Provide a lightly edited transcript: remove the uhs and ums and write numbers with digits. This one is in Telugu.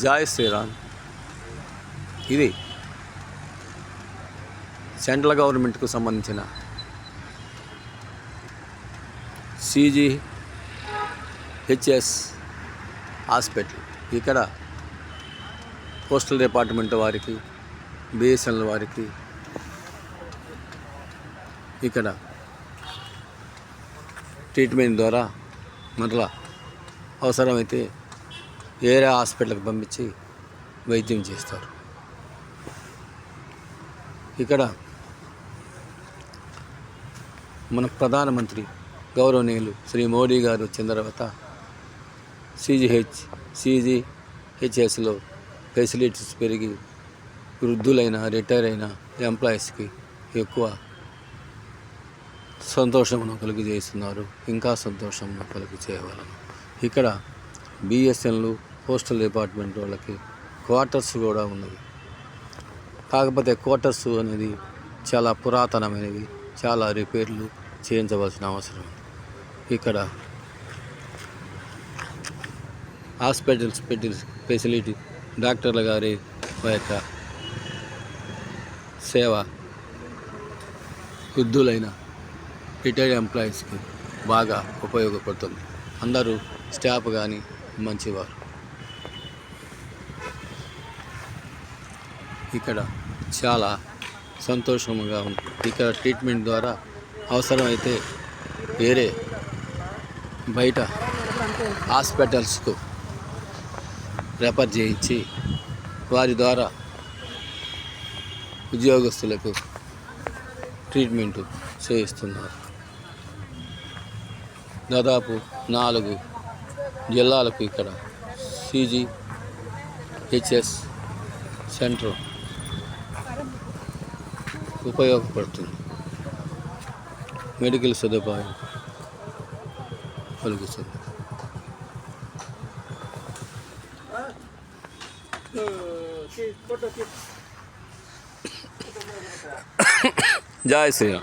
జై శ్రీరామ్. ఇది సెంట్రల్ గవర్నమెంట్కు సంబంధించిన CGHS హాస్పిటల్. ఇక్కడ పోస్టల్ డిపార్ట్మెంట్ వారికి, BSNL వారికి ఇక్కడ ట్రీట్మెంట్ ద్వారా మరలా అవసరమైతే వేరే హాస్పిటల్కి పంపించి వైద్యం చేస్తారు. ఇక్కడ మన ప్రధానమంత్రి గౌరవనీయులు శ్రీ మోడీ గారు వచ్చిన తర్వాత CGHSలో ఫెసిలిటీస్ పెరిగి వృద్ధులైన, రిటైర్ అయిన ఎంప్లాయీస్కి ఎక్కువ సంతోషమును కలుగు చేస్తున్నారు. ఇంకా సంతోషమును కలుగు చేయగలను. ఇక్కడ BSNL, పోస్టల్ డిపార్ట్మెంట్ వాళ్ళకి క్వార్టర్స్ కూడా ఉన్నవి. కాకపోతే క్వార్టర్స్ అనేది చాలా పురాతనమైనవి, చాలా రిపేర్లు చేయించవలసిన అవసరం ఉంది. ఇక్కడ హాస్పిటల్స్ ఫెసిలిటీ, డాక్టర్ల గారి యొక్క సేవ వృద్ధులైన, రిటైర్డ్ ఎంప్లాయీస్కి బాగా ఉపయోగపడుతుంది. అందరూ స్టాఫ్ కానీ మంచివారు. ఇక్కడ చాలా సంతోషంగా ఉంది. ఇక్కడ ట్రీట్మెంట్ ద్వారా అవసరమైతే వేరే బయట హాస్పిటల్స్కు రెఫర్ చేయించి వారి ద్వారా ఉద్యోగస్తులకు ట్రీట్మెంట్ చేయిస్తున్నారు. దాదాపు 4 జిల్లాలకు ఇక్కడ CGHS సెంటర్ ఉపయోగపడుతుంది. మెడికల్ సదుపాయం కలుగుతుంది. జై శ్రీరామ్.